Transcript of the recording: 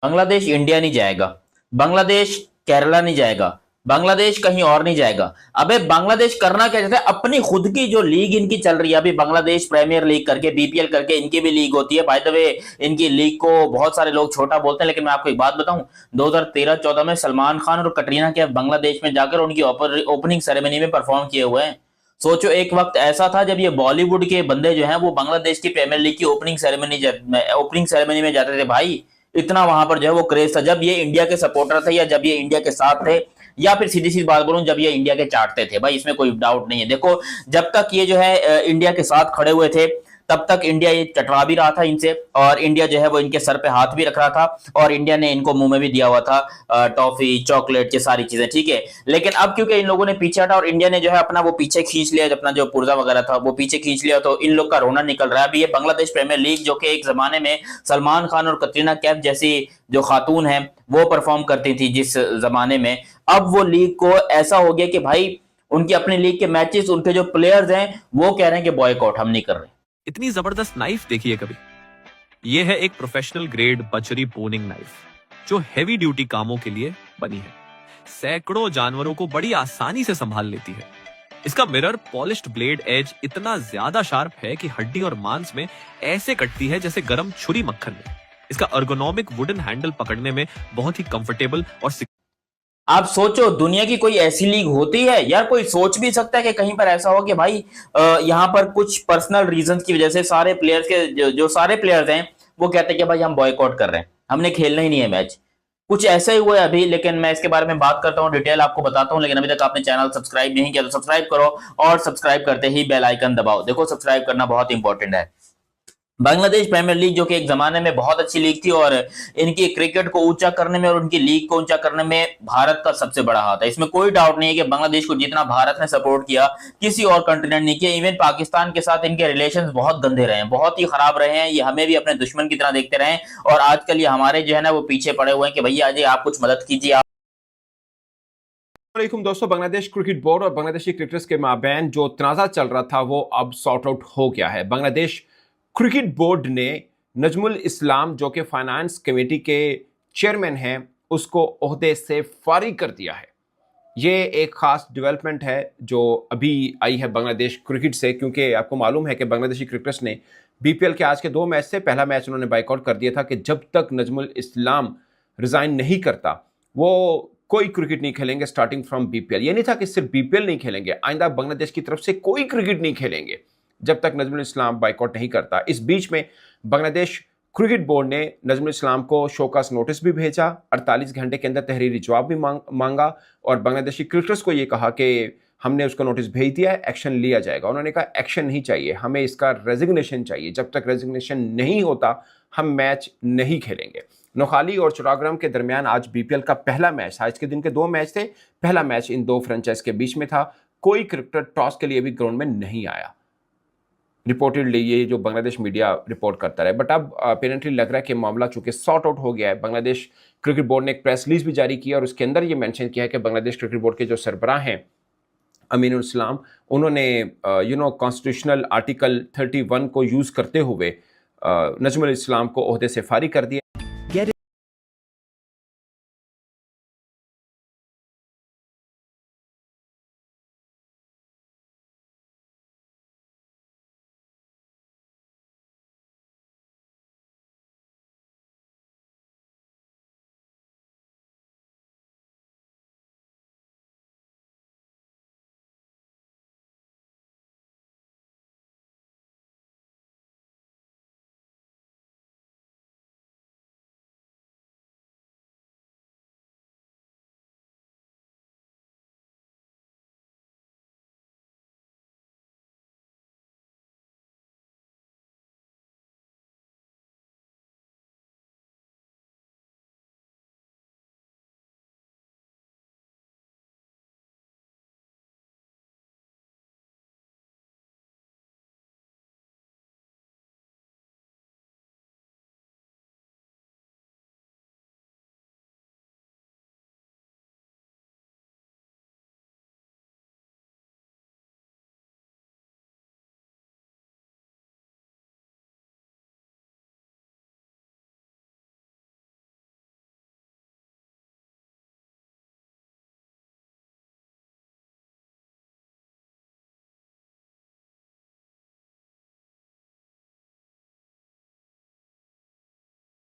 Bangladesh India नहीं जाएगा, बांग्लादेश केरला नहीं जाएगा, बांग्लादेश कहीं और नहीं जाएगा। अबे बांग्लादेश करना क्या चाहता है, अपनी खुद की जो लीग इनकी चल रही है अभी, बांग्लादेश प्रीमियर लीग करके, बीपीएल करके इनकी भी लीग होती है। बाय द वे, इनकी लीग को बहुत सारे लोग छोटा बोलते हैं, लेकिन मैं आपको एक बात बताऊं, 2013-14 में सलमान खान और कटरीना कैफ बांग्लादेश में जाकर उनकी ओपनिंग सेरेमनी में परफॉर्म किए हुए हैं। सोचो, एक वक्त ऐसा था जब ये बॉलीवुड के बंदे जो हैं वो बांग्लादेश की प्रीमियर लीग की ओपनिंग सेरेमनी में जाते थे भाई। इतना वहां पर जो है वो क्रेज था, जब ये इंडिया के सपोर्टर थे, या जब ये इंडिया के साथ थे, या फिर सीधी सी बात बोलूं, जब ये इंडिया के चाटते थे भाई, इसमें कोई डाउट नहीं है। देखो, जब तक ये जो है इंडिया के साथ खड़े हुए थे, तब तक इंडिया ये चटरा भी रहा था इनसे, और इंडिया जो है वो इनके सर पे हाथ भी रख रहा था, और इंडिया ने इनको मुंह में भी दिया हुआ था टॉफी, चॉकलेट, ये सारी चीजें, ठीक है। लेकिन अब क्योंकि इन लोगों ने पीछे हटा और इंडिया ने जो है अपना वो पीछे खींच लिया, अपना जो पुर्जा वगैरह था वो पीछे खींच लिया, तो इन लोग का रोना निकल रहा है। अभी ये बांग्लादेश प्रीमियर लीग, जो कि एक जमाने में सलमान खान और कटरीना कैफ जैसी जो खातून है वो परफॉर्म करती थी जिस जमाने में, अब वो लीग को ऐसा हो गया कि भाई उनकी अपनी लीग के मैचेस, उनके जो प्लेयर्स हैं वो कह रहे हैं कि बॉयकॉट हम नहीं कर रहे। इतनी जबरदस्त नाइफ देखी है कभी? ये है एक प्रोफेशनल ग्रेड बचरी बोनिंग नाइफ जो हेवी ड्यूटी कामों के लिए बनी है। सैकड़ों जानवरों को बड़ी आसानी से संभाल लेती है। इसका मिरर पॉलिश्ड ब्लेड एज इतना ज्यादा शार्प है कि हड्डी और मांस में ऐसे कटती है जैसे गरम छुरी मक्खन में। इसका अर्गोनॉमिक वुडन हैंडल पकड़ने में बहुत ही कंफर्टेबल और आप सोचो, दुनिया की कोई ऐसी लीग होती है यार? कोई सोच भी सकता है कि कहीं पर ऐसा हो कि भाई यहाँ पर कुछ पर्सनल रीजंस की वजह से सारे प्लेयर्स के जो सारे प्लेयर्स हैं वो कहते हैं कि भाई हम बॉयकॉट कर रहे हैं, हमने खेलना ही नहीं है मैच। कुछ ऐसा ही हुआ है अभी, लेकिन मैं इसके बारे में बात करता हूँ, डिटेल आपको बताता हूँ। लेकिन अभी तक आपने चैनल सब्सक्राइब नहीं किया तो सब्सक्राइब करो, और सब्सक्राइब करते ही बेल आइकन दबाओ। देखो, सब्सक्राइब करना बहुत इंपॉर्टेंट है। बांग्लादेश प्रीमियर लीग, जो कि एक जमाने में बहुत अच्छी लीग थी, और इनकी क्रिकेट को ऊंचा करने में और उनकी लीग को ऊंचा करने में भारत का सबसे बड़ा हाथ है। इसमें कोई डाउट नहीं है कि बांग्लादेश को जितना भारत ने सपोर्ट किया, किसी और कंटिनेंट नहीं किया। इवन पाकिस्तान के साथ इनके रिलेशंस बहुत गंदे रहे हैं, बहुत ही खराब रहे हैं। ये हमें भी अपने दुश्मन की तरह देखते रहे हैं, और आजकल ये हमारे जो है ना वो पीछे पड़े हुए हैं कि भैया जी आप कुछ मदद कीजिए। दोस्तों, बांग्लादेश क्रिकेट बोर्ड और बांग्लादेशी क्रिकेटर्स के माबैन जो तनाज़ा चल रहा था वो अब सॉर्ट आउट हो गया है। बांग्लादेश क्रिकेट बोर्ड ने नजमुल इस्लाम, जो कि फाइनेंस कमेटी के चेयरमैन हैं, उसको ओहदे से फारिग कर दिया है। ये एक खास डेवलपमेंट है जो अभी आई है बांग्लादेश क्रिकेट से, क्योंकि आपको मालूम है कि बांग्लादेशी क्रिकेटर्स ने बीपीएल के आज के 2 मैच से पहला मैच उन्होंने बाइकआउट कर दिया था कि जब तक नजमुल इस्लाम रिजाइन नहीं करता वो कोई क्रिकेट नहीं खेलेंगे स्टार्टिंग फ्रॉम बीपीएल। ये नहीं था कि सिर्फ बीपीएल नहीं खेलेंगे, आइंदा बांग्लादेश की तरफ से कोई क्रिकेट नहीं खेलेंगे जब तक नजमुल इस्लाम बाइकआउट नहीं करता। इस बीच में बांग्लादेश क्रिकेट बोर्ड ने नजमुल इस्लाम को शोकास नोटिस भी भेजा, 48 घंटे के अंदर तहरीरी जवाब भी मांगा, और बांग्लादेशी क्रिकेटर्स को ये कहा कि हमने उसको नोटिस भेज दिया है, एक्शन लिया जाएगा। उन्होंने कहा एक्शन नहीं चाहिए, हमें इसका रेजिग्नेशन चाहिए। जब तक रेजिग्नेशन नहीं होता हम मैच नहीं खेलेंगे। नोखाली और चौराग्राम के दरमियान आज बीपीएल का पहला मैच, आज के दिन के 2 मैच थे, पहला मैच इन 2 फ्रेंचाइज के बीच में था। कोई क्रिकेटर टॉस के लिए भी ग्राउंड में नहीं आया, रिपोर्टेडली, ये जो बांग्लादेश मीडिया रिपोर्ट करता रहा। बट अब अपेरेंटली लग रहा है कि मामला चूंकि सॉर्ट आउट हो गया है। बांग्लादेश क्रिकेट बोर्ड ने एक प्रेस रिलीज भी जारी किया और उसके अंदर ये मेंशन किया है कि बांग्लादेश क्रिकेट बोर्ड के जो सरबराह हैं अमीनुल इस्लाम, उन्होंने कॉन्स्टिट्यूशनल आर्टिकल 31 को यूज़ करते हुए नजमुल इस्लाम को ओहदे से फारिग कर दिया।